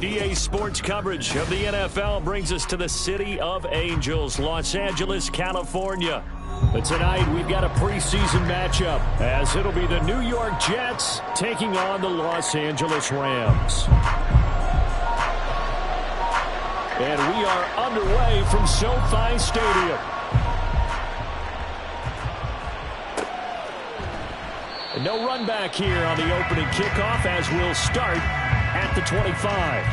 EA Sports coverage of the NFL brings us to the City of Angels, Los Angeles, California. But tonight we've got a preseason matchup as it'll be the New York Jets taking on the Los Angeles Rams. And we are underway from SoFi Stadium. And no run back here on the opening kickoff as we'll start at the 25.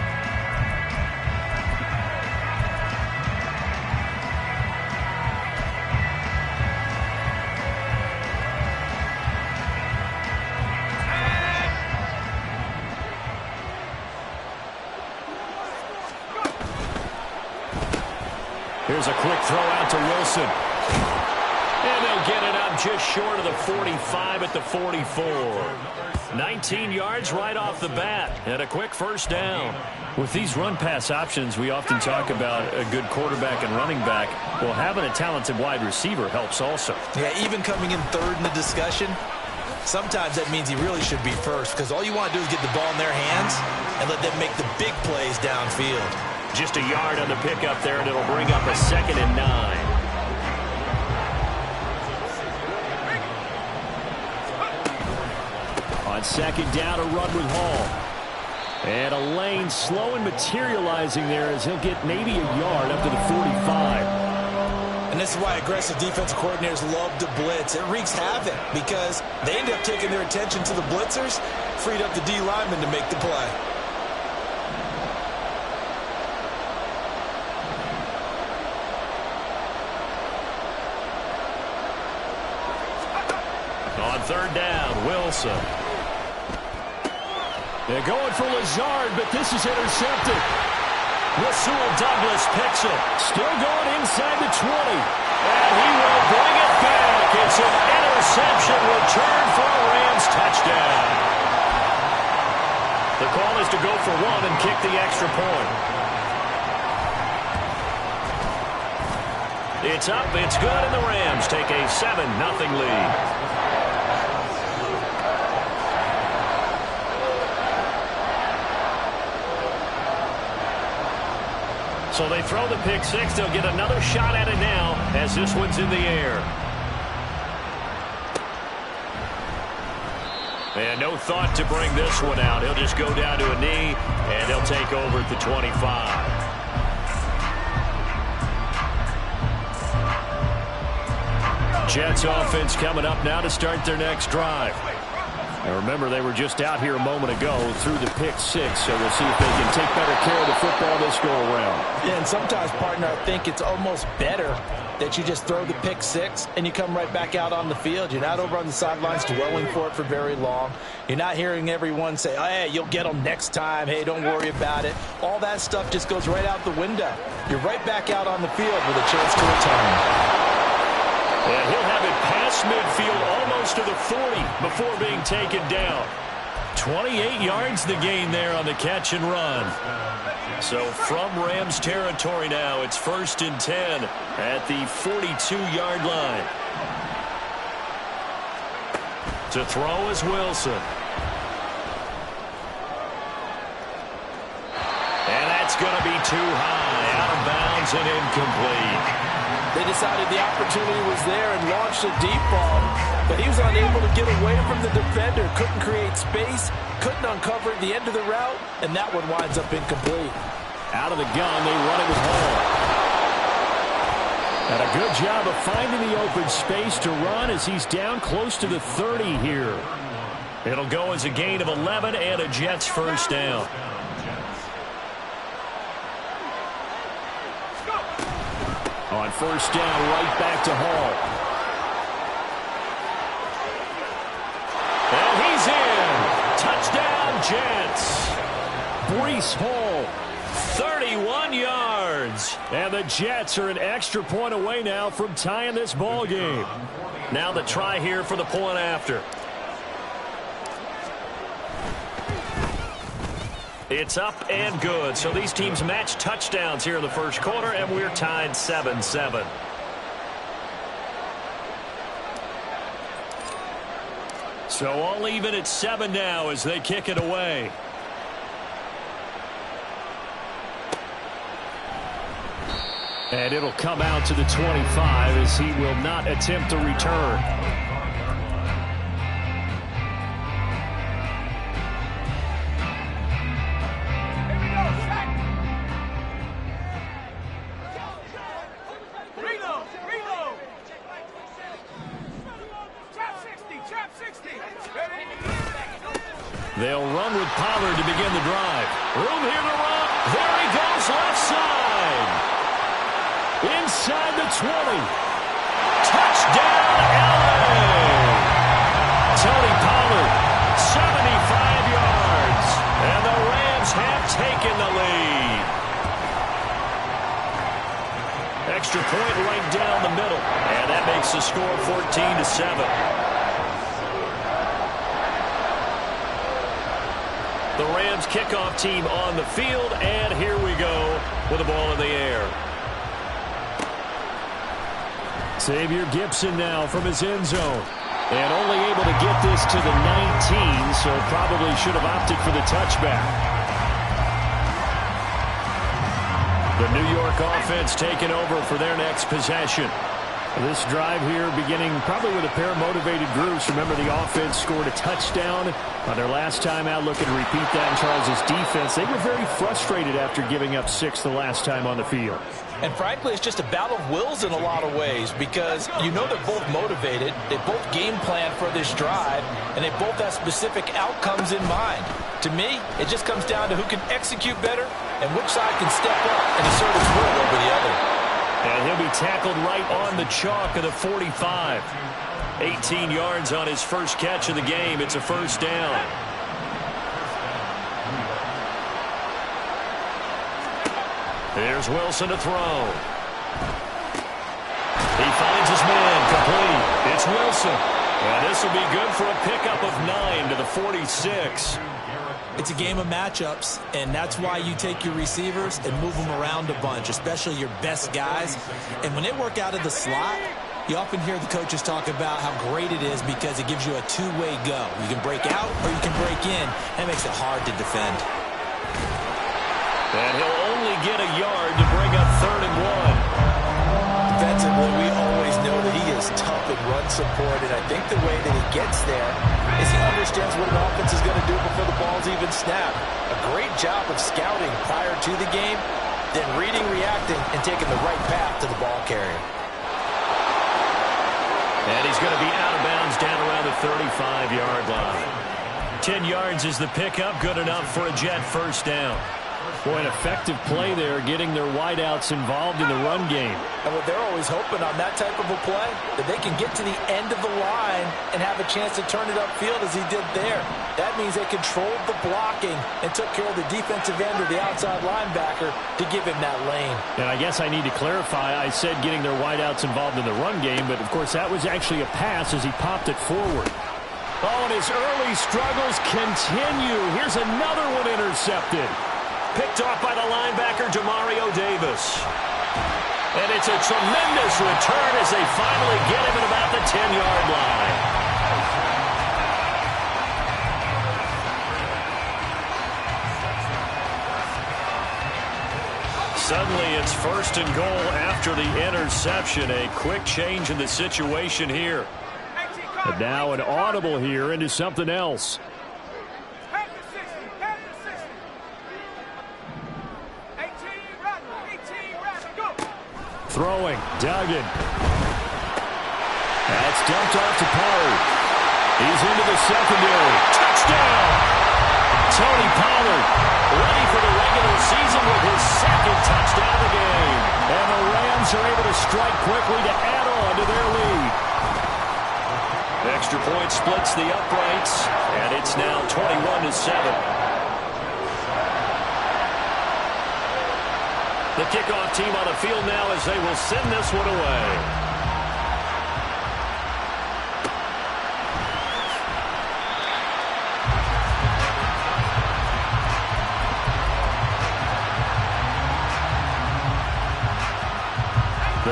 Here's a quick throw out to Wilson. And they'll get it up just short of the 45 at the 44. 19 yards right off the bat and a quick first down. With these run-pass options, we often talk about a good quarterback and running back. Well, having a talented wide receiver helps also. Yeah, even coming in third in the discussion, sometimes that means he really should be first because all you want to do is get the ball in their hands and let them make the big plays downfield. Just a yard on the pickup there, and it'll bring up a 2nd and 9. On 2nd down, a run with Hall. And a lane slow and materializing there as he'll get maybe a yard up to the 45. And this is why aggressive defensive coordinators love to blitz. It wreaks havoc because they end up taking their attention to the blitzers, freed up the D lineman to make the play. On 3rd down, Wilson. They're going for Lazard, but this is intercepted. Rasul Douglas picks it. Still going inside the 20. And he will bring it back. It's an interception return for a Rams touchdown. The call is to go for one and kick the extra point. It's up, it's good, and the Rams take a 7-0 lead. So they throw the pick six. They'll get another shot at it now as this one's in the air. And no thought to bring this one out. He'll just go down to a knee, and they'll take over at the 25. Jets offense coming up now to start their next drive. And remember, they were just out here a moment ago through the pick six, so we'll see if they can take better care of the football this go-around. Yeah, and sometimes, partner, I think it's almost better that you just throw the pick six and you come right back out on the field. You're not over on the sidelines dwelling for it for very long. You're not hearing everyone say, oh, hey, you'll get them next time. Hey, don't worry about it. All that stuff just goes right out the window. You're right back out on the field with a chance to return. And he'll have it past midfield almost to the 40 before being taken down. 28 yards the gain there on the catch and run. So from Rams territory now, it's 1st and 10 at the 42-yard line. To throw is Wilson. And that's going to be too high, out of bounds and incomplete. They decided the opportunity was there and launched a deep ball, but he was unable to get away from the defender, couldn't create space, couldn't uncover the end of the route, and that one winds up incomplete. Out of the gun, they run it with Hall. And a good job of finding the open space to run as he's down close to the 30 here. It'll go as a gain of 11 and a Jets first down. On 1st down, right back to Hall. And he's in. Touchdown, Jets. Breece Hall, 31 yards. And the Jets are an extra point away now from tying this ball game. Now the try here for the point after. It's up and good. So these teams match touchdowns here in the first quarter, and we're tied 7-7. So all even at 7 now as they kick it away. And it'll come out to the 25 as he will not attempt to return. They'll run with Pollard to begin the drive. Room here to run. There he goes, left side. Inside the 20. Touchdown, LA. Tony Pollard, 75 yards. And the Rams have taken the lead. Extra point right down the middle. And that makes the score 14-7. The Rams kickoff team on the field, and here we go with the ball in the air. Xavier Gibson now from his end zone. And only able to get this to the 19, so probably should have opted for the touchback. The New York offense taking over for their next possession. This drive here beginning probably with a pair of motivated groups. Remember, the offense scored a touchdown on their last time out, looking to repeat that in Charles' defense. They were very frustrated after giving up 6 the last time on the field. And frankly, it's just a battle of wills in a lot of ways because you know they're both motivated. They both game plan for this drive, and they both have specific outcomes in mind. To me, it just comes down to who can execute better and which side can step up and assert its will over the other. And he'll be tackled right on the chalk of the 45. 18 yards on his first catch of the game. It's a first down. There's Wilson to throw. He finds his man complete. It's Wilson. And this will be good for a pickup of 9 to the 46. It's a game of matchups, and that's why you take your receivers and move them around a bunch, especially your best guys. And when they work out of the slot, you often hear the coaches talk about how great it is because it gives you a two-way go. You can break out or you can break in. That makes it hard to defend. And he'll only get a yard to bring up 3rd and 1. Defensively, we always know that he is tough in run support, and I think the way that he gets there is he understands what an offense is going to do before the ball's even snapped. A great job of scouting prior to the game, then reading, reacting, and taking the right path to the ball carrier. And he's going to be out of bounds down around the 35-yard line. 10 yards is the pickup, good enough for a Jet first down. Boy, an effective play there, getting their wideouts involved in the run game. And what they're always hoping on that type of a play, that they can get to the end of the line and have a chance to turn it upfield as he did there. That means they controlled the blocking and took care of the defensive end or the outside linebacker to give him that lane. And I guess I need to clarify, I said getting their wideouts involved in the run game, but of course that was actually a pass as he popped it forward. Oh, and his early struggles continue. Here's another one intercepted. Picked off by the linebacker, Demario Davis. And it's a tremendous return as they finally get him at about the 10-yard line. Suddenly it's 1st and goal after the interception. A quick change in the situation here. And now an audible here into something else. Throwing, Duggan. That's dumped off to Pollard. He's into the secondary. Touchdown! Tony Pollard ready for the regular season with his 2nd touchdown of the game. And the Rams are able to strike quickly to add on to their lead. Extra point splits the uprights, and it's now 21-7. The kickoff team on the field now as they will send this one away.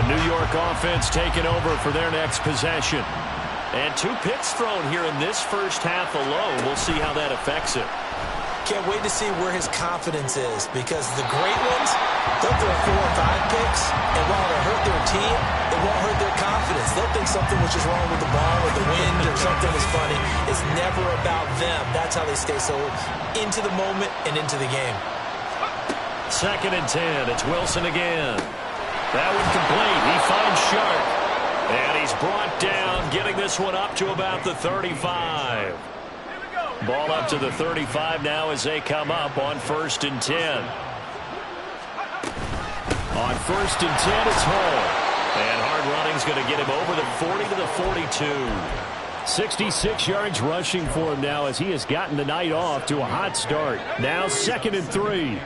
New York offense taking over for their next possession. And 2 picks thrown here in this first half alone. We'll see how that affects it. Can't wait to see where his confidence is, because the great ones, they'll throw 4 or 5 picks, and while it'll hurt their team, it won't hurt their confidence. They'll think something was just wrong with the ball or the wind or something is funny. It's never about them. That's how they stay so into the moment and into the game. 2nd and 10. It's Wilson again. That one complete. He finds Sharp. And he's brought down, getting this one up to about the 35. Ball up to the 35 now as they come up on 1st and 10. On 1st and 10, it's Hall. And hard running's going to get him over the 40 to the 42. 66 yards rushing for him now as he has gotten the night off to a hot start. Now 2nd and 3.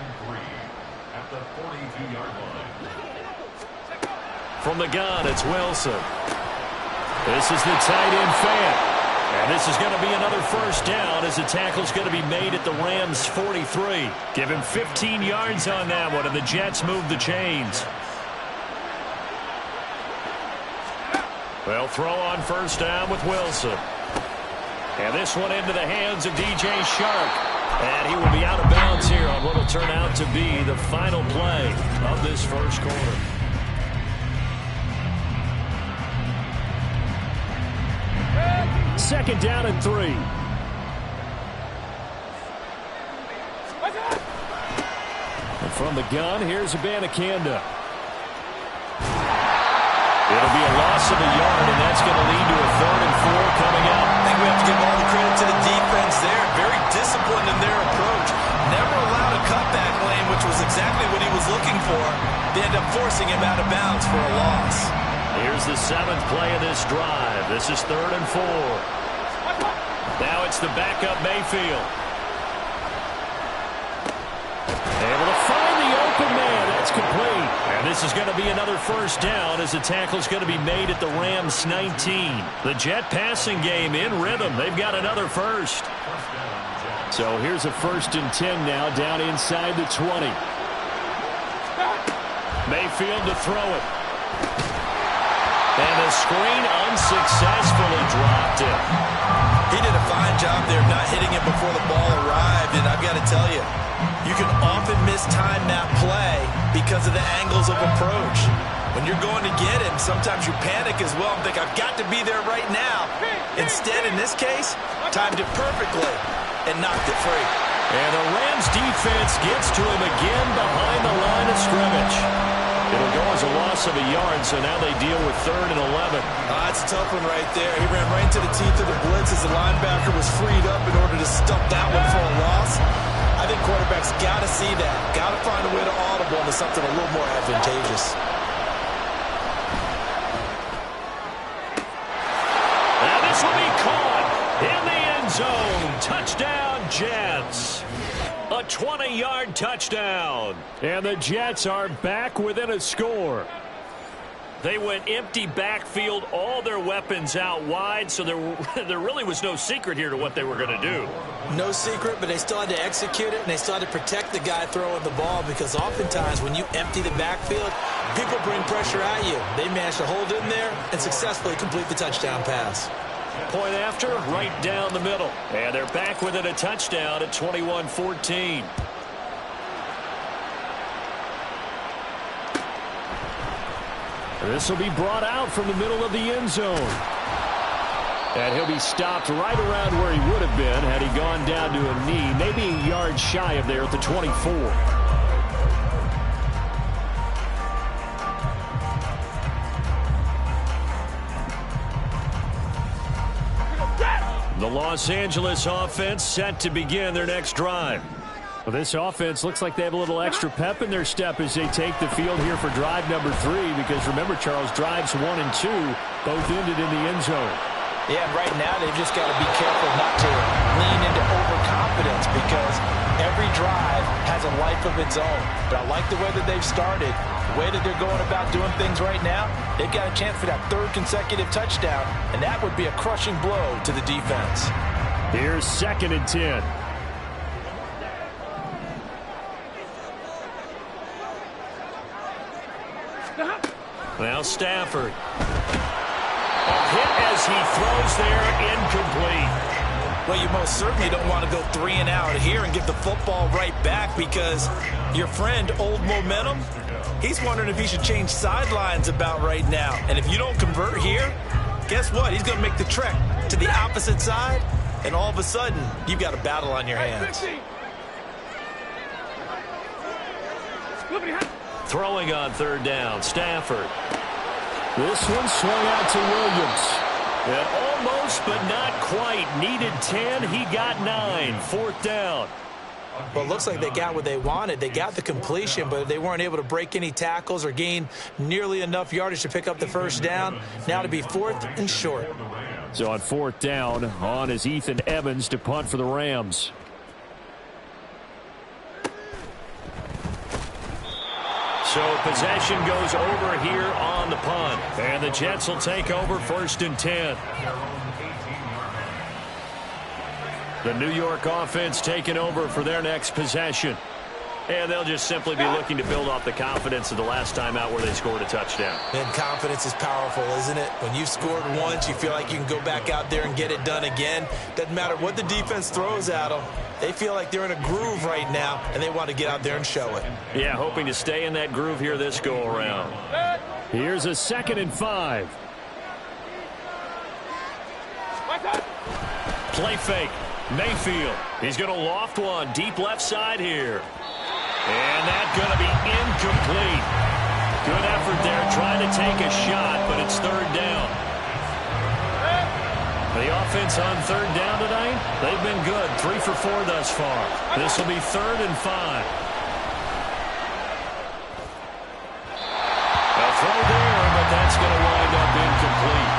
From the gun, it's Wilson. This is the tight end Fant. And this is going to be another first down as the tackle's going to be made at the Rams' 43. Give him 15 yards on that one, and the Jets move the chains. They'll throw on first down with Wilson. And this one into the hands of DJ Shark. And he will be out of bounds here on what will turn out to be the final play of this first quarter. Second down and 3. And from the gun, here's Abanikanda. It'll be a loss of a yard, and that's going to lead to a 3rd and 4 coming up. I think we have to give all the credit to the defense there. Very disciplined in their approach. Never allowed a cutback lane, which was exactly what he was looking for. They end up forcing him out of bounds for a loss. Here's the 7th play of this drive. This is 3rd and 4. Now it's the backup Mayfield. Able to find the open man. That's complete. And this is going to be another first down as the tackle's going to be made at the Rams' 19. The Jet passing game in rhythm. They've got another first. So here's a 1st and 10 now down inside the 20. Mayfield to throw it. And the screen unsuccessfully dropped it. He did a fine job there not hitting it before the ball arrived, and I've got to tell you, you can often mistime that play because of the angles of approach. When you're going to get him, sometimes you panic as well and think, I've got to be there right now. Instead, in this case, timed it perfectly and knocked it free. And the Rams defense gets to him again behind the line of scrimmage. It'll go as a loss of a yard, so now they deal with 3rd and 11. That's a tough one right there. He ran right into the teeth of the blitz as the linebacker was freed up in order to stump that one for a loss. I think quarterbacks got to see that. Got to find a way to audible into something a little more advantageous. Now this will be caught in the end zone. Touchdown, Jets. A 20-yard touchdown. And the Jets are back within a score. They went empty backfield, all their weapons out wide, so there really was no secret here to what they were going to do. No secret, but they still had to execute it, and they still had to protect the guy throwing the ball, because oftentimes when you empty the backfield, people bring pressure at you. They managed to hold in there and successfully complete the touchdown pass. Point after, right down the middle. And they're back within a touchdown at 21-14. This will be brought out from the middle of the end zone. And he'll be stopped right around where he would have been had he gone down to a knee, maybe a yard shy of there at the 24. The Los Angeles offense set to begin their next drive. Well, this offense looks like they have a little extra pep in their step as they take the field here for drive number 3, because remember, Charles, drives 1 and 2 both ended in the end zone. Yeah, and right now they've just got to be careful not to lean into overconfidence, because every drive has a life of its own. But I like the way that they've started, the way that they're going about doing things right now. They've got a chance for that 3rd consecutive touchdown, and that would be a crushing blow to the defense. Here's 2nd and 10. Now Stafford. A hit as he throws there, incomplete. Well, you most certainly don't want to go 3 and out here and give the football right back, because your friend, Old Momentum, he's wondering if he should change sidelines about right now. And if you don't convert here, guess what? He's going to make the trek to the opposite side, and all of a sudden, you've got a battle on your hands. Throwing on 3rd down, Stafford. This one swung out to Williams. And almost, but not quite. Needed 10, he got 9. 4th down. Well, it looks like they got what they wanted. They got the completion, but they weren't able to break any tackles or gain nearly enough yardage to pick up the 1st down. Now to be 4th and short. So on 4th down, on is Ethan Evans to punt for the Rams. So possession goes over here on the punt. And the Jets will take over 1st and 10. The New York offense taking over for their next possession. And they'll just simply be looking to build off the confidence of the last time out where they scored a touchdown. And confidence is powerful, isn't it? When you've scored once, you feel like you can go back out there and get it done again. Doesn't matter what the defense throws at them. They feel like they're in a groove right now, and they want to get out there and show it. Yeah, hoping to stay in that groove here this go-around. Here's a 2nd and 5. Play fake. Mayfield. He's going to loft one deep left side here. And that's going to be incomplete. Good effort there trying to take a shot, but it's 3rd down. The offense on 3rd down tonight, they've been good. 3 for 4 thus far. This will be 3rd and 5. A throw there, but that's going to wind up incomplete.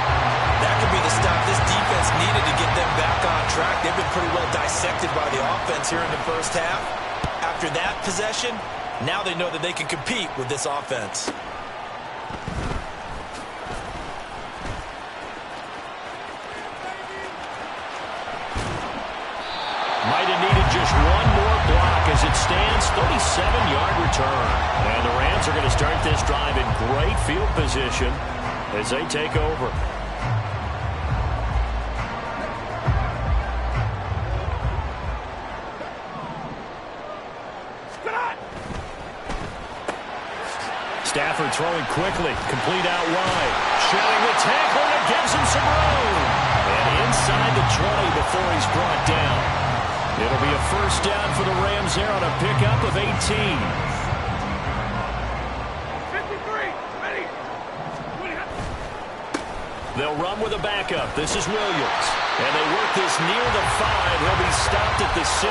That could be the stop this defense needed to get them back on track. They've been pretty well dissected by the offense here in the 1st half. After that possession, now they know that they can compete with this offense. Might have needed just one more block as it stands. 37-yard return. And the Rams are going to start this drive in great field position as they take over. Stafford throwing quickly, complete out wide. Shedding the tackle that gives him some room. And inside the 20 before he's brought down. It'll be a 1st down for the Rams there on a pickup of 18. 53, ready. They'll run with a backup. This is Williams. And they work this near the 5. He'll be stopped at the 6.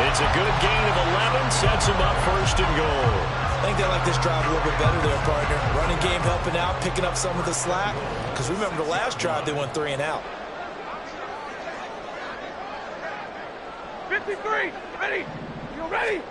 It's a good gain of 11. Sets him up 1st and goal. I think they like this drive a little bit better there, partner. Running game helping out, picking up some of the slack. Because remember the last drive, they went 3 and out. 53, ready. You ready?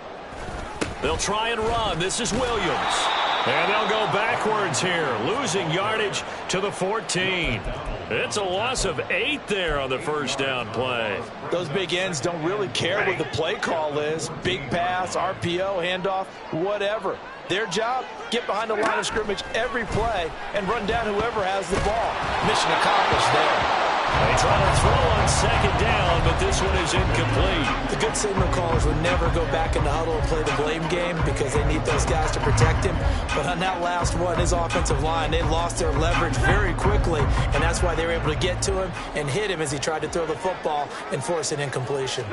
They'll try and run. This is Williams. And they'll go backwards here, losing yardage to the 14. It's a loss of 8 there on the 1st down play. Those big ends don't really care what the play call is. Big pass, RPO, handoff, whatever. Their job, get behind the line of scrimmage every play and run down whoever has the ball. Mission accomplished there. They try to throw on 2nd down, but this one is incomplete. The good signal callers would never go back in the huddle and play the blame game because they need those guys to protect him. But on that last one, his offensive line, they lost their leverage very quickly, and that's why they were able to get to him and hit him as he tried to throw the football and force an incompletion.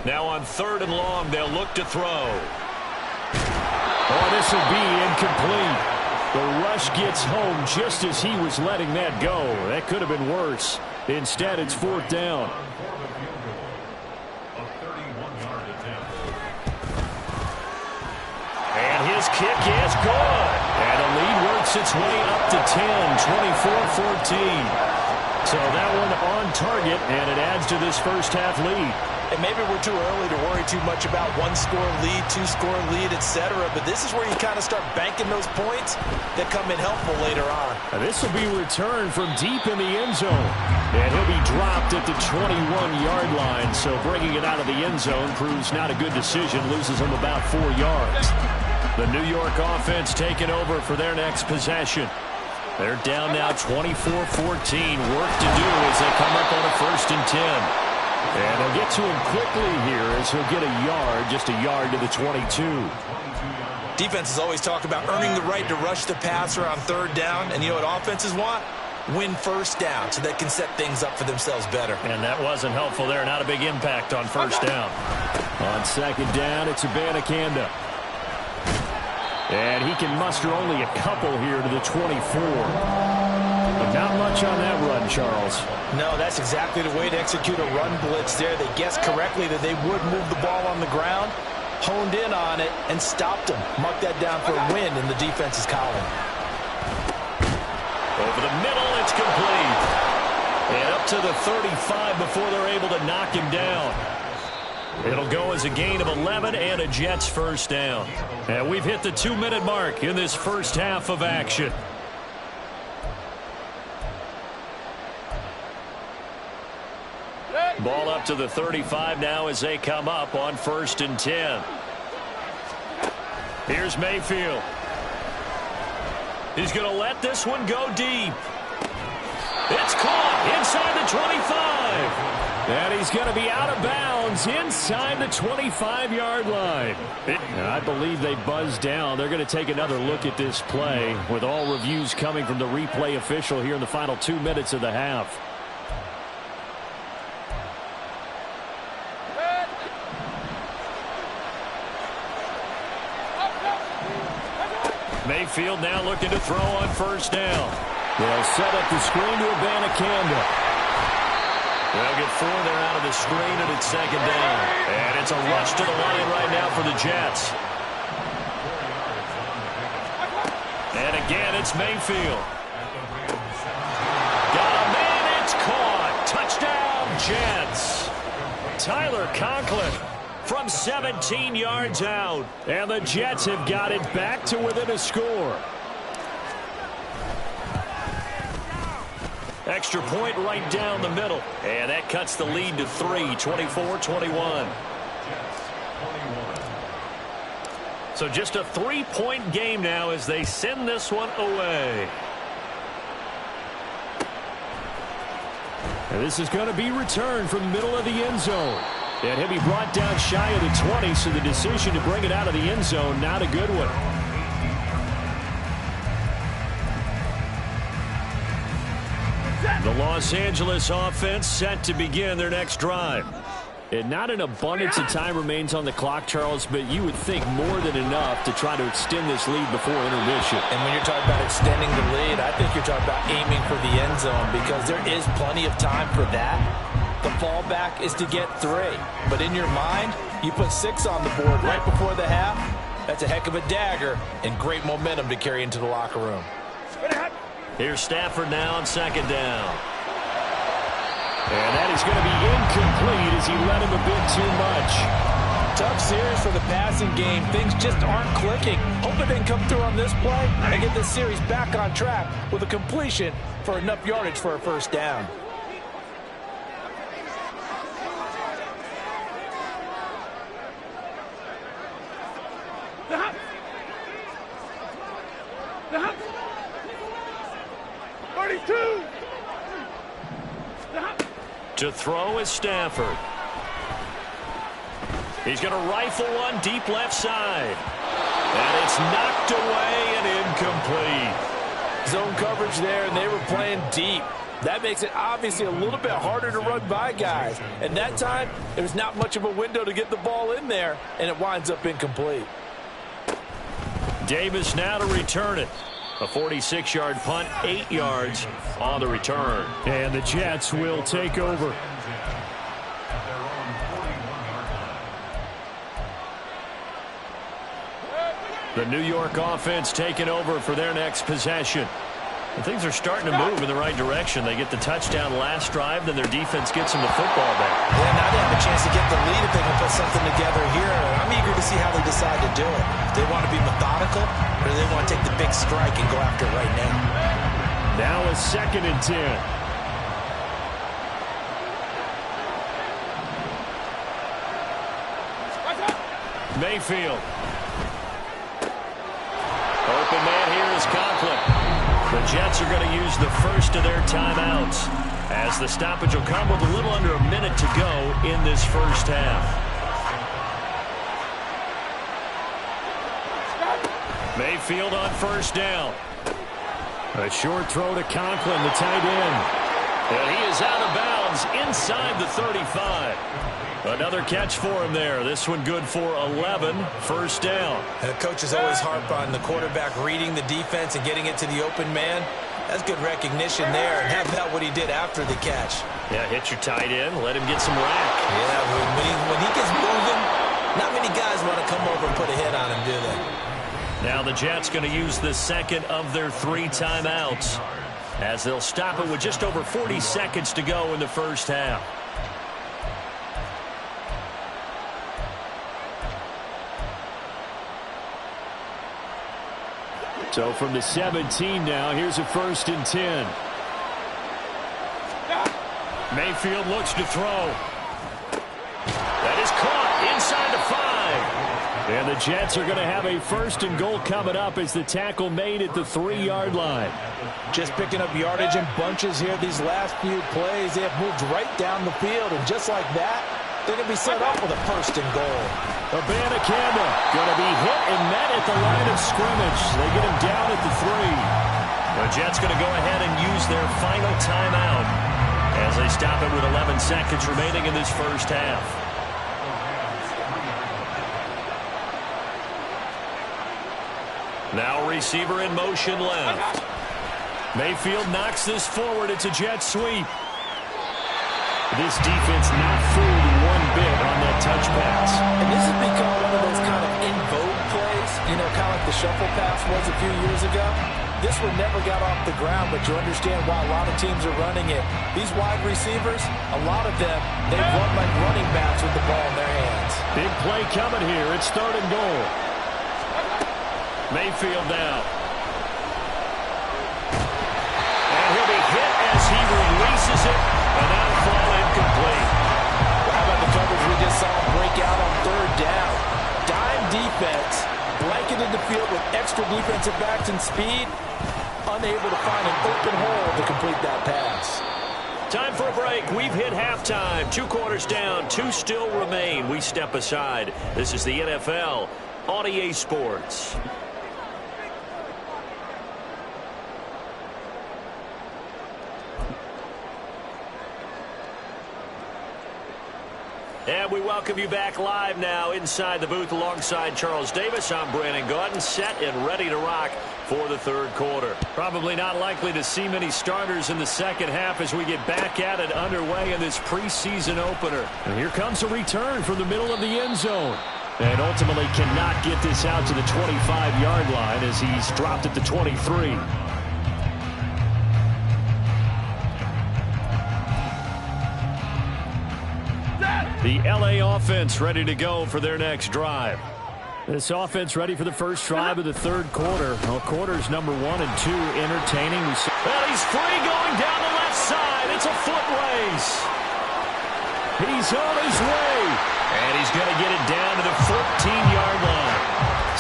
Now on 3rd and long, they'll look to throw. Oh, this will be incomplete. The rush gets home just as he was letting that go. That could have been worse. Instead, it's 4th down. And his kick is good. And the lead works its way up to 10, 24-14. So that one on target, and it adds to this 1st half lead. And maybe we're too early to worry too much about 1-score lead, 2-score lead, etc. But this is where you kind of start banking those points that come in helpful later on. And this will be returned from deep in the end zone. And he'll be dropped at the 21-yard line. So bringing it out of the end zone proves not a good decision. Loses him about 4 yards. The New York offense taking over for their next possession. They're down now 24-14. Work to do as they come up on a 1st and 10. And they'll get to him quickly here as he'll get a yard, just a yard to the 22. Defenses always talk about earning the right to rush the passer on 3rd down. And you know what offenses want? Win 1st down so they can set things up for themselves better. And that wasn't helpful there. Not a big impact on 1st down. On 2nd down, it's Abanikanda. And he can muster only a couple here to the 24. But not much on that run, Charles. No, that's exactly the way to execute a run blitz there. They guessed correctly that they would move the ball on the ground, honed in on it, and stopped them. Mark that down for a win in the defense's column. Over the middle, it's complete. And up to the 35 before they're able to knock him down. It'll go as a gain of 11 and a Jets 1st down. And we've hit the 2-minute mark in this first half of action. Ball up to the 35 now as they come up on 1st and 10. Here's Mayfield. He's going to let this one go deep. It's caught inside the 25. And he's going to be out of bounds inside the 25-yard line. I believe they buzzed down. They're going to take another look at this play with all reviews coming from the replay official here in the final 2 minutes of the half. Mayfield now looking to throw on 1st down. They'll set up the screen to Abanikanda. They'll get 4 there out of the screen, and it's 2nd down. And it's a rush to the line right now for the Jets. And again, it's Mayfield. Got a man, it's caught. Touchdown, Jets. Tyler Conklin from 17 yards out. And the Jets have got it back to within a score. Extra point right down the middle. And that cuts the lead to 3, 24-21. So just a 3-point game now as they send this one away. And this is going to be returned from the middle of the end zone. And he'll be brought down shy of the 20, so the decision to bring it out of the end zone, not a good one. The Los Angeles offense set to begin their next drive. And not an abundance of time remains on the clock, Charles, but you would think more than enough to try to extend this lead before intermission. And when you're talking about extending the lead, I think you're talking about aiming for the end zone because there is plenty of time for that. The fallback is to get 3. But in your mind, you put 6 on the board right before the half. That's a heck of a dagger and great momentum to carry into the locker room. Here's Stafford now on 2nd down. And that is going to be incomplete as he led him a bit too much. Tough series for the passing game. Things just aren't clicking. Hoping they can come through on this play and get this series back on track with a completion for enough yardage for a 1st down. To throw is Stafford. He's going to rifle one deep left side. And it's knocked away and incomplete. Zone coverage there, and they were playing deep. That makes it obviously a little bit harder to run by guys. And that time, there's not much of a window to get the ball in there, and it winds up incomplete. Davis now to return it. A 46-yard punt, 8 yards on the return. And the Jets will take over. The New York offense taking over for their next possession. And things are starting to move in the right direction. They get the touchdown last drive, then their defense gets them the football back. Yeah, now they have a chance to get the lead if they can put something together here. I'm eager to see how they decide to do it. Do they want to be methodical, or do they want to take the big strike and go after it right now? Now a 2nd and 10. Mayfield. Jets are going to use the first of their timeouts, as the stoppage will come with a little under a minute to go in this first half. Mayfield on first down. A short throw to Conklin, the tight end. And he is out of bounds inside the 35. Another catch for him there. This one good for 11. First down. And the coaches always harp on the quarterback reading the defense and getting it to the open man. That's good recognition there. And have that what he did after the catch. Yeah, hit your tight end. Let him get some rack. Yeah, when he gets moving, not many guys want to come over and put a hit on him, do they? Now the Jets going to use the second of their 3 timeouts, as they'll stop it with just over 40 seconds to go in the first half. So from the 17 now, here's a 1st and 10. Mayfield looks to throw. That is caught inside the 5. And the Jets are going to have a 1st and goal coming up as the tackle made at the 3-yard line. Just picking up yardage in bunches here. These last few plays, they have moved right down the field. And just like that, they're going to be set up with a 1st and goal. Abanikanda going to be hit and met at the line of scrimmage. They get him down at the 3. The Jets going to go ahead and use their final timeout as they stop it with 11 seconds remaining in this first half. Now receiver in motion left. Mayfield knocks this forward. It's a jet sweep. This defense not fooled one bit on that touch pass. And this has become one of those kind of in vogue plays, you know, kind of like the shuffle pass was a few years ago. This one never got off the ground, but you understand why a lot of teams are running it. These wide receivers, a lot of them, they run like running backs with the ball in their hands. Big play coming here. It's 3rd and goal. Mayfield down. And he'll be hit as he releases it, and that'll fall incomplete. How about the coverage we just saw break out on 3rd down? Dime defense, blanketed the field with extra defensive backs and speed, unable to find an open hole to complete that pass. Time for a break. We've hit halftime. 2 quarters down, 2 still remain. We step aside. This is the NFL on EA Sports. And we welcome you back live now inside the booth alongside Charles Davis. I'm Brandon Gaudin, set and ready to rock for the 3rd quarter. Probably not likely to see many starters in the second half as we get back at it underway in this preseason opener. And here comes a return from the middle of the end zone. And ultimately cannot get this out to the 25-yard line as he's dropped at the 23. The LA offense ready to go for their next drive. This offense ready for the first drive of the 3rd quarter. Well, quarters number 1 and 2 entertaining. Well, he's free going down the left side. It's a foot race. He's on his way. And he's going to get it down to the 14-yard line.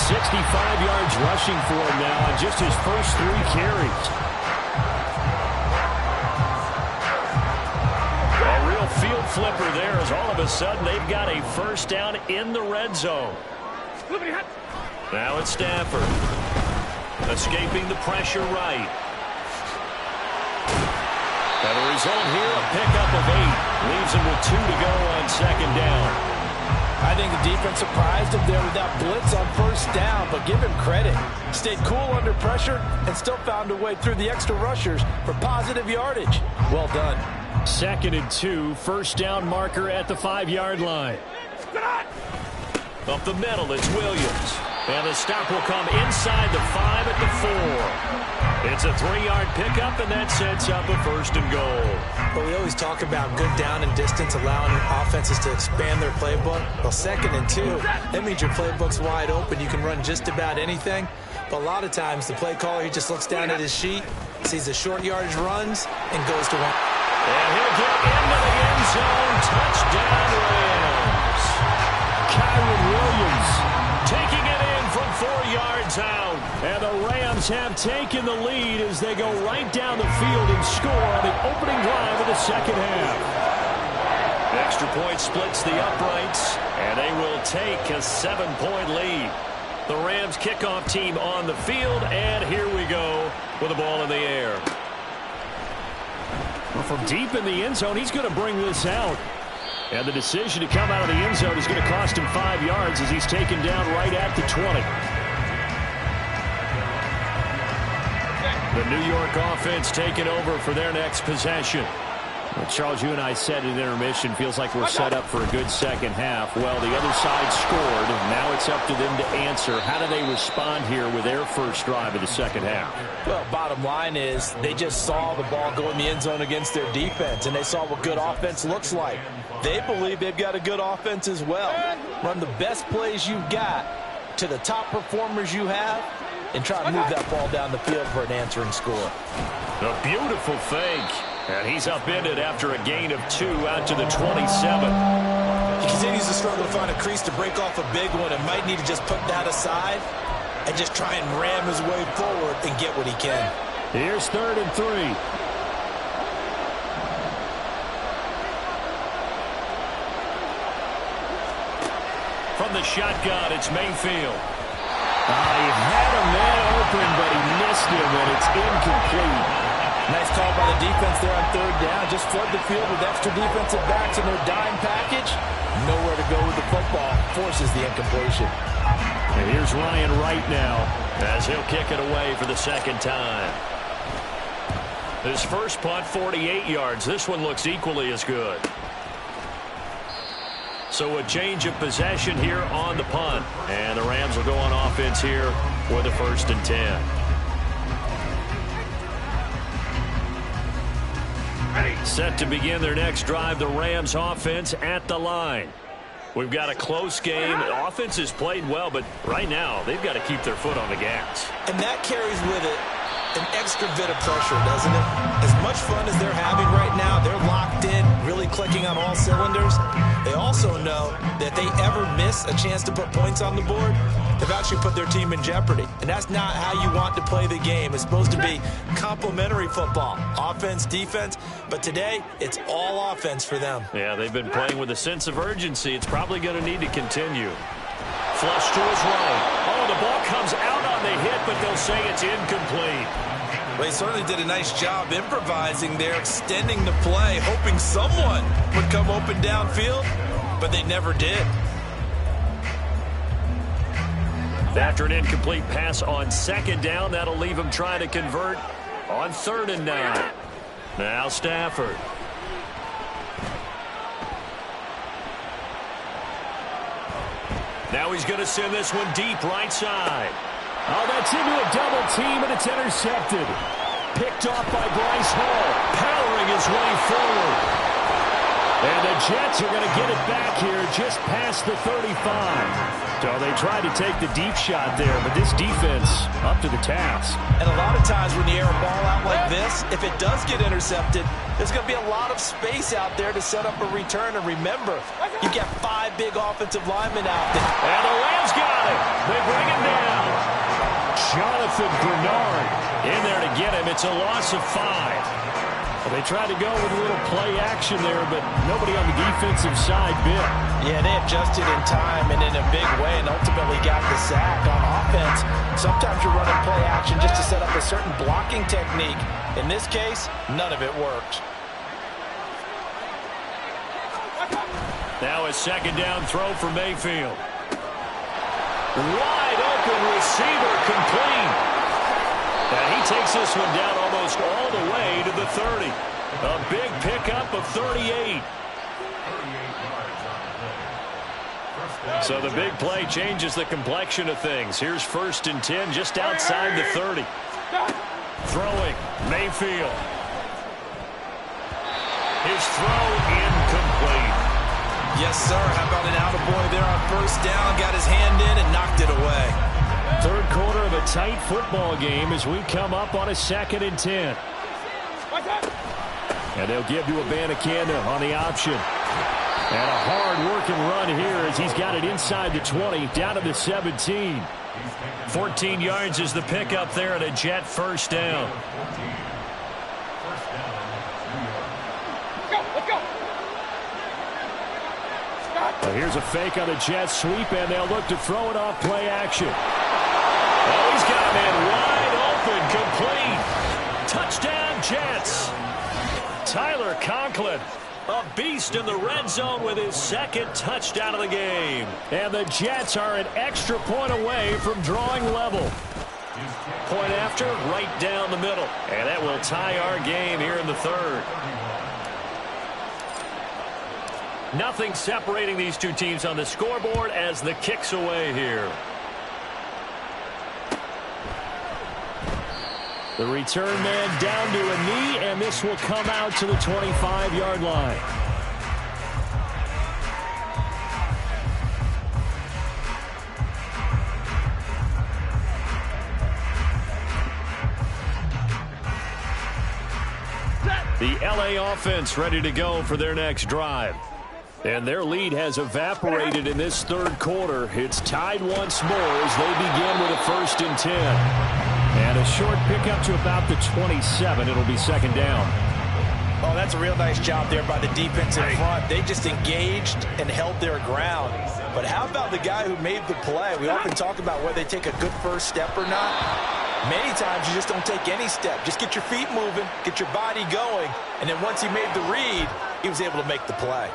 65 yards rushing for him now on just his first 3 carries. Field flipper there as all of a sudden they've got a first down in the red zone. Now it's Stafford. Escaping the pressure right. And the result here, a pickup of 8. Leaves him with 2 to go on 2nd down. I think the defense surprised him there with that blitz on first down, but give him credit. Stayed cool under pressure and still found a way through the extra rushers for positive yardage. Well done. 2nd and 2, first down marker at the 5-yard line. Up the middle, it's Williams. And the stop will come inside the 5 at the 4. It's a 3-yard pickup, and that sets up a 1st and goal. But we always talk about good down and distance, allowing offenses to expand their playbook. Well, 2nd and 2, that means your playbook's wide open. You can run just about anything. But a lot of times, the play caller, he just looks down at his sheet, sees the short yardage runs, and goes to 1. And he'll get into the end zone. Touchdown, Rams. Kyron Williams Taking it in from 4 yards out. And the Rams have taken the lead as they go right down the field and score on the opening drive of the second half. Extra point splits the uprights, and they will take a 7-point lead. The Rams kickoff team on the field, and here we go with the ball in the air. Well, from deep in the end zone, he's going to bring this out. And the decision to come out of the end zone is going to cost him 5 yards as he's taken down right at the 20. The New York offense taking over for their next possession. Well, Charles, you and I said at intermission, feels like we're set up for a good second half. Well, the other side scored. Now it's up to them to answer. How do they respond here with their first drive of the second half? Well, bottom line is they just saw the ball go in the end zone against their defense, and they saw what good offense looks like. They believe they've got a good offense as well. Run the best plays you've got to the top performers you have and try to move that ball down the field for an answering score. A beautiful fake. And he's upended after a gain of 2 out to the 27. He continues to struggle to find a crease to break off a big one and might need to just put that aside and just try and ram his way forward and get what he can. Here's 3rd and 3. From the shotgun, it's Mayfield. He had a man open, but he missed him, and it's incomplete. Nice call by the defense there on 3rd down. Just flood the field with extra defensive backs in their dime package. Nowhere to go with the football. Forces the incompletion. And here's Ryan Wright now as he'll kick it away for the second time. His first punt, 48 yards. This one looks equally as good. So a change of possession here on the punt. And the Rams will go on offense here with a 1st and 10. Set to begin their next drive, the Rams offense at the line. We've got a close game. The offense has played well, but right now they've got to keep their foot on the gas. And that carries with it an extra bit of pressure, doesn't it? As much fun as they're having right now, they're locked in, really clicking on all cylinders. They also know that they ever miss a chance to put points on the board, they've actually put their team in jeopardy. And that's not how you want to play the game. It's supposed to be complementary football, offense, defense. But today, it's all offense for them. Yeah, they've been playing with a sense of urgency. It's probably going to need to continue. Flush to his right. Oh, the ball comes out on the hit, but they'll say it's incomplete. Well, he certainly did a nice job improvising there, extending the play, hoping someone would come open downfield, but they never did. After an incomplete pass on 2nd down, that'll leave him trying to convert on 3rd and 9. Now Stafford. Now he's going to send this one deep right side. Oh, that's into a double team, and it's intercepted. Picked off by Bryce Hall. Powering his way forward. And the Jets are going to get it back here just past the 35. So they tried to take the deep shot there, but this defense up to the task. And a lot of times when you air a ball out like this, if it does get intercepted, there's going to be a lot of space out there to set up a return. And remember, you got 5 big offensive linemen out there. And the Rams got it. They bring him down. Jonathan Bernard in there to get him. It's a loss of 5. Well, they tried to go with a little play action there, but nobody on the defensive side bit. Yeah, they adjusted in time and in a big way and ultimately got the sack on offense. Sometimes you're running play action just to set up a certain blocking technique. In this case, none of it worked. Now a 2nd down throw for Mayfield. Wide open receiver, complete. And he takes this one down almost all the way to the 30. A big pickup of 38. So the big play changes the complexion of things. Here's 1st and 10 just outside the 30. Throwing, Mayfield. His throw incomplete. Yes, sir. How about an attaboy there on 1st down? Got his hand in and knocked it away. 3rd quarter of a tight football game as we come up on a 2nd and 10. And they'll give to Abanikanda on the option. And a hard-working run here as he's got it inside the 20, down to the 17. 14 yards is the pickup there and a Jet first down. Let's go. Well, here's a fake on the Jet sweep, and they'll look to throw it off play action. Oh, he's got a man wide open, complete. Touchdown, Jets. Tyler Conklin, a beast in the red zone with his second touchdown of the game. And the Jets are an extra point away from drawing level. Point after, right down the middle. And that will tie our game here in the third. Nothing separating these two teams on the scoreboard as the kick's away here. The return man down to a knee, and this will come out to the 25-yard line. The LA offense ready to go for their next drive. And their lead has evaporated in this third quarter. It's tied once more as they begin with a 1st and 10. And a short pickup to about the 27. It'll be second down. Oh, that's a real nice job there by the defense in front. They just engaged and held their ground. But how about the guy who made the play? We often talk about whether they take a good first step or not. Many times you just don't take any step. Just get your feet moving, get your body going, and then once he made the read, he was able to make the play.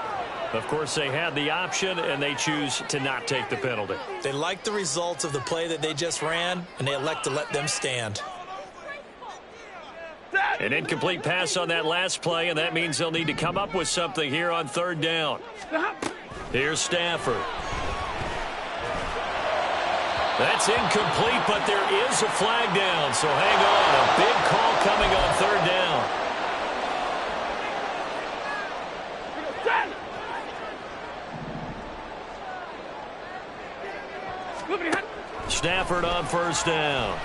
Of course, they had the option, and they choose to not take the penalty. They like the results of the play that they just ran, and they elect to let them stand. An incomplete pass on that last play, and that means they'll need to come up with something here on third down. Here's Stafford. That's incomplete, but there is a flag down, so hang on. A big call coming on third down. Stafford on first down.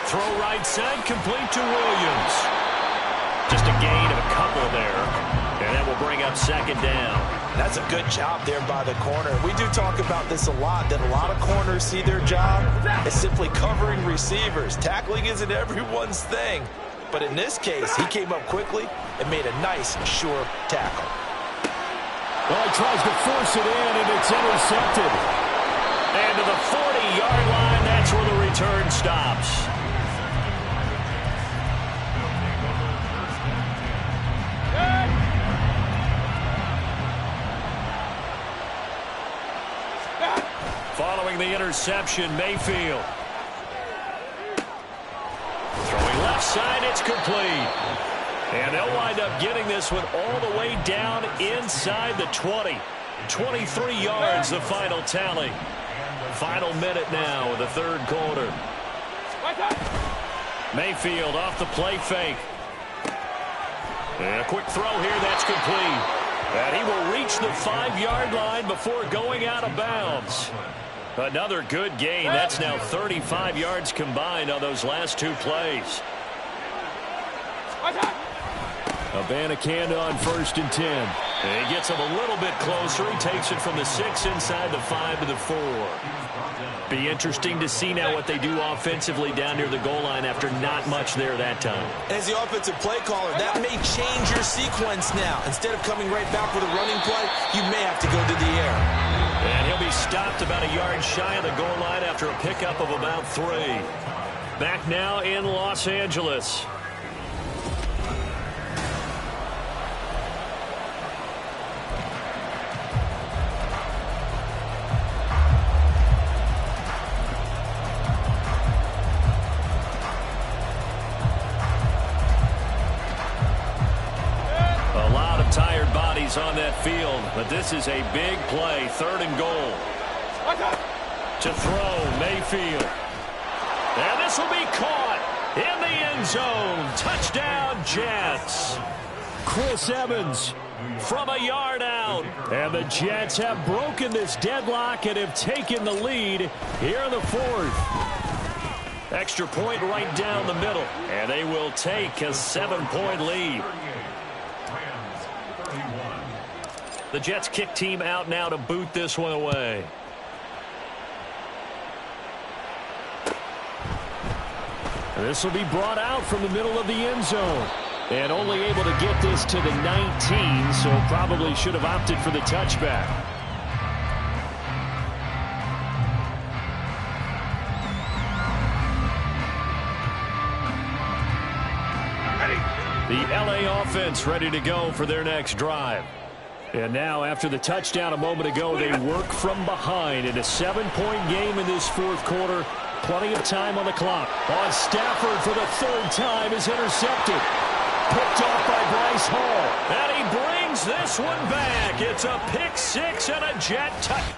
Throw right side, complete to Williams. Just a gain of a couple there. And that will bring up second down. That's a good job there by the corner. We do talk about this a lot, that a lot of corners see their job as simply covering receivers. Tackling isn't everyone's thing. But in this case, he came up quickly and made a nice, sure tackle. Well, he tries to force it in, and it's intercepted. And to the 40-yard line, that's where the return stops. Following the interception, Mayfield. Throwing left side, it's complete. And they'll wind up getting this one all the way down inside the 20. 23 yards, the final tally. Final minute now of the third quarter. Mayfield off the play fake. And a quick throw here, that's complete. And he will reach the 5-yard line before going out of bounds. Another good gain. That's now 35 yards combined on those last two plays. Abanikanda on 1st and 10. And he gets him a little bit closer. He takes it from the 6 inside the 5 to the 4. Be interesting to see now what they do offensively down near the goal line after not much there that time. As the offensive play caller, that may change your sequence now. Instead of coming right back with a running play, you may have to go to the air. And he'll be stopped about a yard shy of the goal line after a pickup of about 3. Back now in Los Angeles. Tired bodies on that field, but this is a big play. 3rd and goal. To throw, Mayfield. And this will be caught in the end zone. Touchdown, Jets. Chris Evans from a yard out. And the Jets have broken this deadlock and have taken the lead here in the 4th. Extra point right down the middle, and they will take a 7-point lead. The Jets kick team out now to boot this one away. This will be brought out from the middle of the end zone. And only able to get this to the 19, so probably should have opted for the touchback. The LA offense ready to go for their next drive. And now, after the touchdown a moment ago, they work from behind in a 7-point game in this fourth quarter. Plenty of time on the clock. On Stafford for the third time is intercepted. Picked off by Bryce Hall. And he brings this one back. It's a pick six and a Jet touch.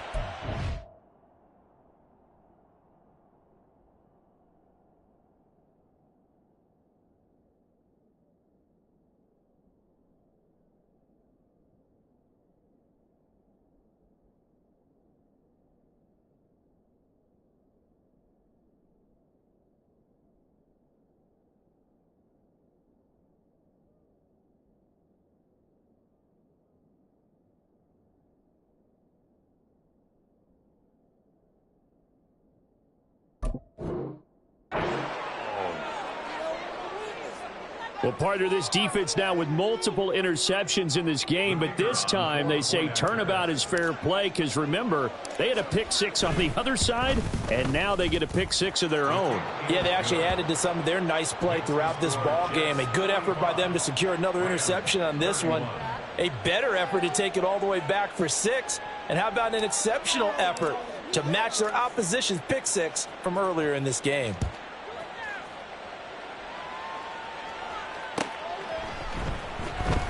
Well, partner, this defense now with multiple interceptions in this game, but this time they say turnabout is fair play because, remember, they had a pick six on the other side, and now they get a pick six of their own. Yeah, they actually added to some of their nice play throughout this ball game. A good effort by them to secure another interception on this one. A better effort to take it all the way back for six. And how about an exceptional effort to match their opposition's pick six from earlier in this game?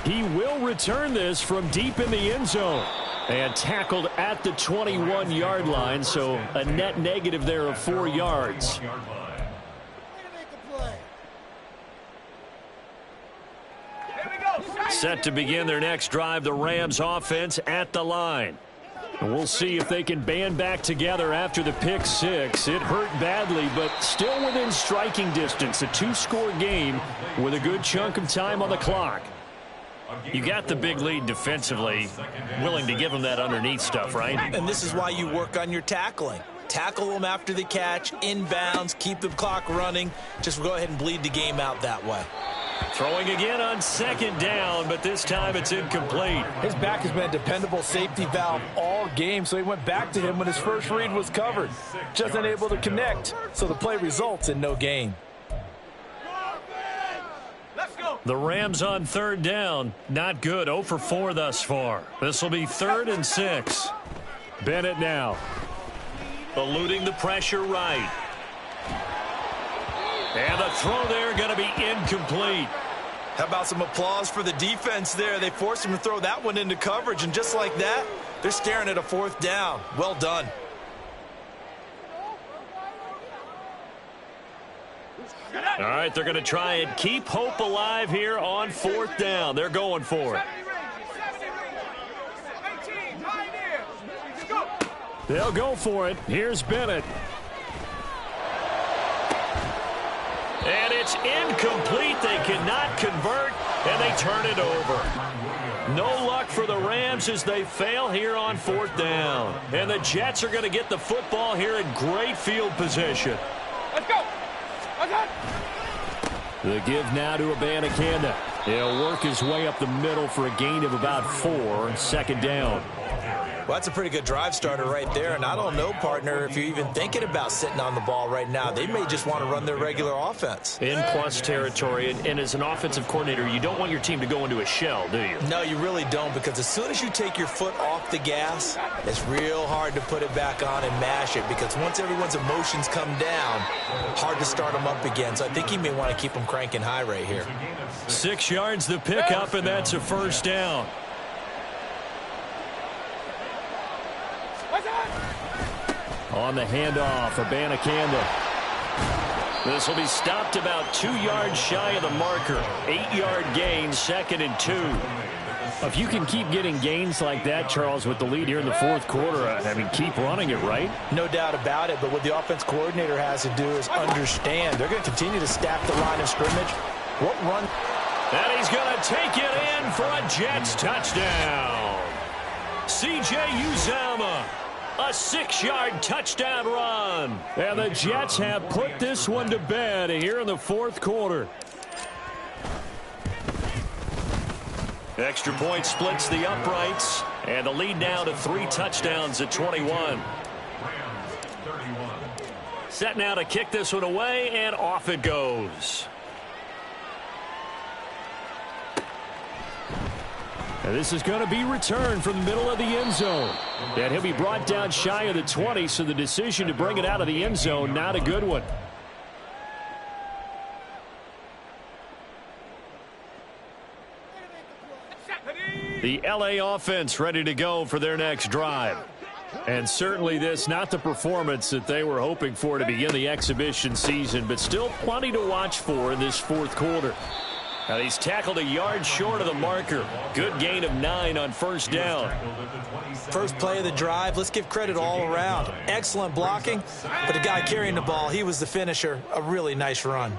He will return this from deep in the end zone. And tackled at the 21-yard line, so a net negative there of 4 yards. Set to begin their next drive, the Rams offense at the line. And we'll see if they can band back together after the pick six. It hurt badly, but still within striking distance. A 2-score game with a good chunk of time on the clock. You got the big lead defensively, willing to give them that underneath stuff, right? And this is why you work on your tackling. Tackle them after the catch, inbounds, keep the clock running. Just go ahead and bleed the game out that way. Throwing again on second down, but this time it's incomplete. His back has been a dependable safety valve all game, so he went back to him when his first read was covered. Just unable to connect, so the play results in no gain. The Rams on third down. Not good. 0 for 4 thus far. This will be 3rd and 6. Bennett now. Eluding the pressure right. And the throw there going to be incomplete. How about some applause for the defense there? They forced him to throw that one into coverage, and just like that, they're staring at a 4th down. Well done. All right, they're going to try and keep hope alive here on 4th down. They're going for it. They'll go for it. Here's Bennett. And it's incomplete. They cannot convert, and they turn it over. No luck for the Rams as they fail here on 4th down. And the Jets are going to get the football here in great field position. Let's go. The give now to Abanikanda. He'll work his way up the middle for a gain of about 4, 2nd down. Well, that's a pretty good drive starter right there, and I don't know, partner, if you're even thinking about sitting on the ball right now. They may just want to run their regular offense. In plus territory, and as an offensive coordinator, you don't want your team to go into a shell, do you? No, you really don't, because as soon as you take your foot off the gas, it's real hard to put it back on and mash it, because once everyone's emotions come down, hard to start them up again. So I think you may want to keep them cranking high right here. 6 yards the pickup, and that's a 1st down. On the handoff, Abanikanda. This will be stopped about 2 yards shy of the marker. 8-yard gain, 2nd and 2. If you can keep getting gains like that, Charles, with the lead here in the 4th quarter, I mean, keep running it, right? No doubt about it, but what the offense coordinator has to do is understand. They're going to continue to stack the line of scrimmage. What run? And he's going to take it in for a Jets touchdown. C.J. Uzomah. A 6-yard touchdown run. And the Jets have put this one to bed here in the fourth quarter. Extra point splits the uprights. And the lead now to 3 touchdowns at 21. Set now to kick this one away, and off it goes. And this is going to be returned from the middle of the end zone. And he'll be brought down shy of the 20, so the decision to bring it out of the end zone, not a good one. The L.A. offense ready to go for their next drive. And certainly this, not the performance that they were hoping for to begin the exhibition season, but still plenty to watch for in this fourth quarter. Now he's tackled a yard short of the marker. Good gain of 9 on first down. First play of the drive, let's give credit all around. Excellent blocking, but the guy carrying the ball, he was the finisher. A really nice run.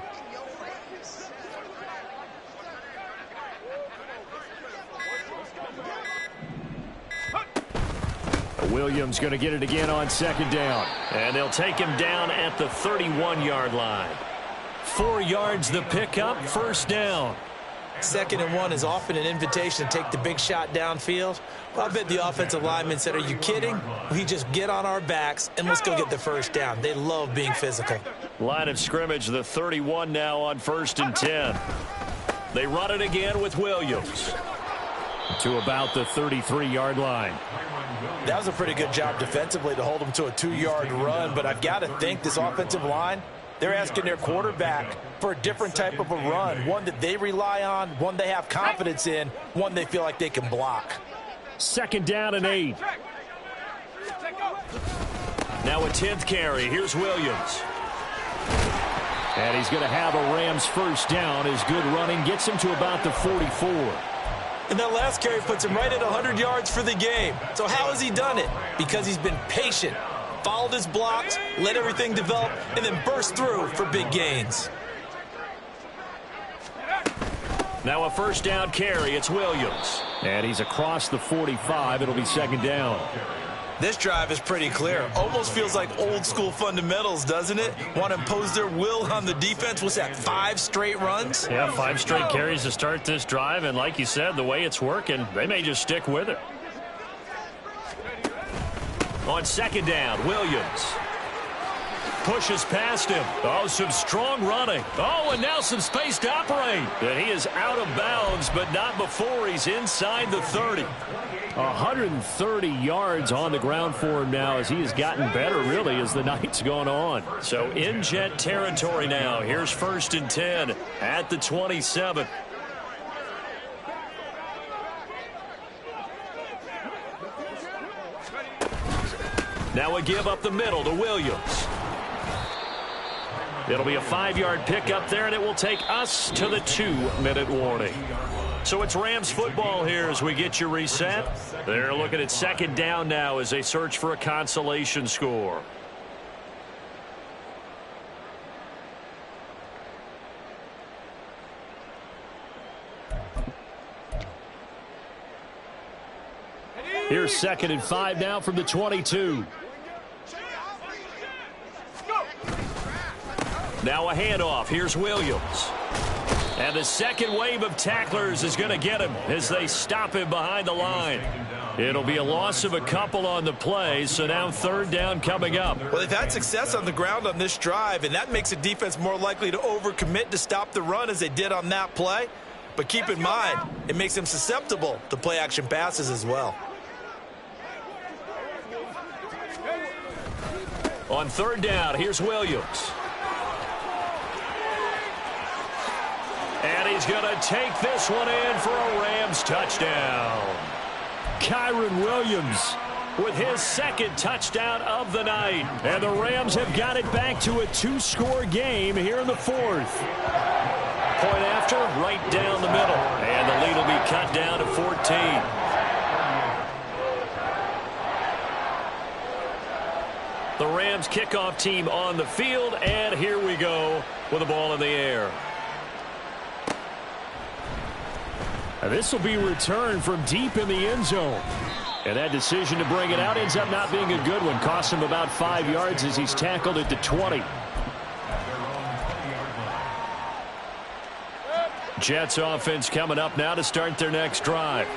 Williams going to get it again on second down. And they'll take him down at the 31-yard line. 4 yards the pickup, first down. 2nd and 1 is often an invitation to take the big shot downfield. Well, I bet the offensive lineman said, are you kidding? We just get on our backs and let's go get the first down. They love being physical. Line of scrimmage, the 31 now on 1st and 10. They run it again with Williams. To about the 33-yard line. That was a pretty good job defensively to hold them to a 2-yard run, but I've got to think this offensive line, they're asking their quarterback for a different type of a run, one that they rely on, one they have confidence in, one they feel like they can block. 2nd down and 8. Now a 10th carry. Here's Williams. And he's going to have a Rams first down. His good running gets him to about the 44. And that last carry puts him right at 100 yards for the game. So how has he done it? Because he's been patient, followed his blocks, let everything develop, and then burst through for big gains. Now a first down carry. It's Williams. And he's across the 45. It'll be 2nd down. This drive is pretty clear. Almost feels like old school fundamentals, doesn't it? Want to impose their will on the defense. What's that, 5 straight runs? Yeah, 5 straight carries to start this drive. And like you said, the way it's working, they may just stick with it. On 2nd down, Williams. Pushes past him. Oh, some strong running. Oh, and now some space to operate. And he is out of bounds, but not before he's inside the 30. 130 yards on the ground for him now as he has gotten better, really, as the night's gone on. So in Jet territory now. Here's 1st and 10 at the 27. Now a give up the middle to Williams. It'll be a 5-yard pickup there, and it will take us to the 2-minute warning. So it's Rams football here as we get you reset. They're looking at 2nd down now as they search for a consolation score. Here's 2nd and 5 now from the 22. Now a handoff. Here's Williams. And the second wave of tacklers is going to get him as they stop him behind the line. It'll be a loss of a couple on the play, so now 3rd down coming up. Well, they've had success on the ground on this drive, and that makes the defense more likely to overcommit to stop the run as they did on that play. But keep in mind, it makes them susceptible to play-action passes as well. On 3rd down, here's Williams. And he's going to take this one in for a Rams touchdown. Kyron Williams with his 2nd touchdown of the night. And the Rams have got it back to a 2-score game here in the 4th. Point after, right down the middle. And the lead will be cut down to 14. The Rams kickoff team on the field, and here we go with the ball in the air. This will be returned from deep in the end zone. And that decision to bring it out ends up not being a good one. Cost him about 5 yards as he's tackled at the 20. Jets offense coming up now to start their next drive.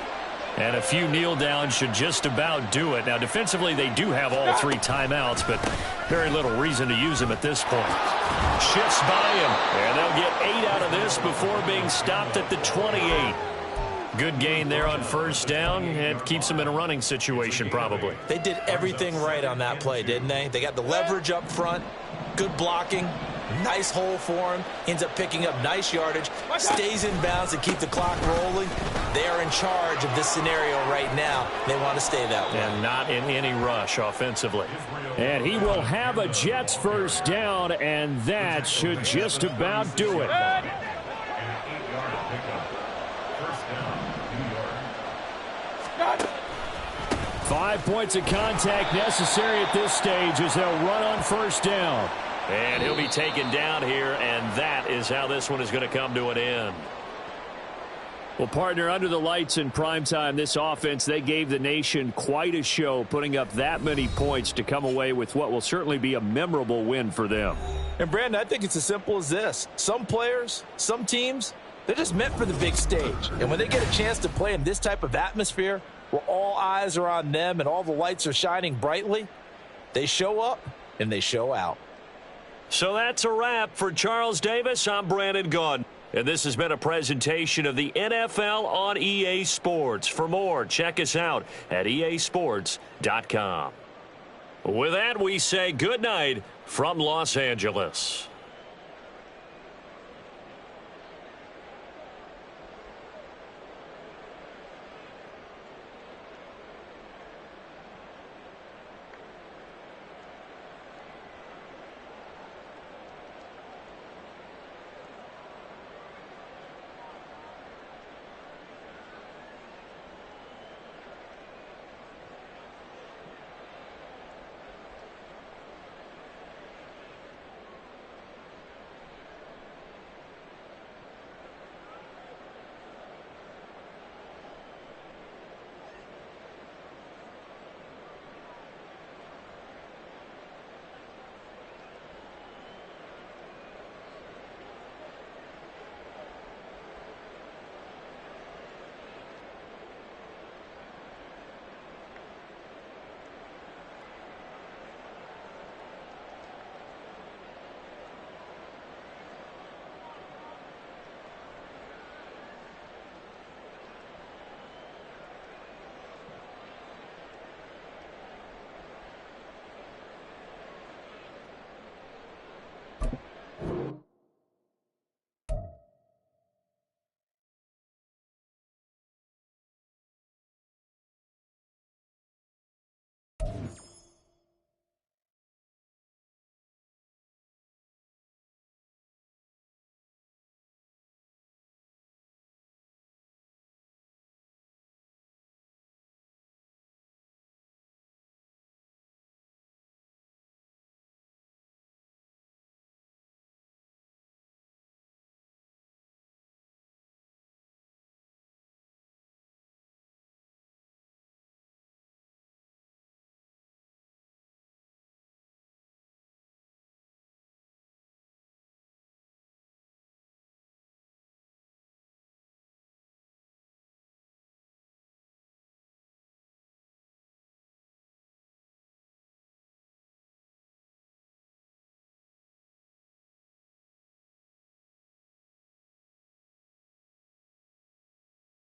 And a few kneel downs should just about do it. Now, defensively, they do have all 3 timeouts, but very little reason to use them at this point. Shifts by him, and they'll get 8 out of this before being stopped at the 28. Good gain there on first down, and keeps them in a running situation probably. They did everything right on that play, didn't they? They got the leverage up front, good blocking, nice hole for him, ends up picking up nice yardage, stays in bounds and keep the clock rolling. They are in charge of this scenario right now. They want to stay that way. And not in any rush offensively. And he will have a Jets first down, and that should just about do it. 5 points of contact necessary at this stage as they'll run on first down. And he'll be taken down here, and that is how this one is going to come to an end. Well, partner, under the lights in primetime, this offense, they gave the nation quite a show, putting up that many points to come away with what will certainly be a memorable win for them. And, Brandon, I think it's as simple as this. Some players, some teams, they're just meant for the big stage. And when they get a chance to play in this type of atmosphere where all eyes are on them and all the lights are shining brightly, they show up and they show out. So that's a wrap for Charles Davis. I'm Brandon Gaudin. And this has been a presentation of the NFL on EA Sports. For more, check us out at easports.com. With that, we say good night from Los Angeles.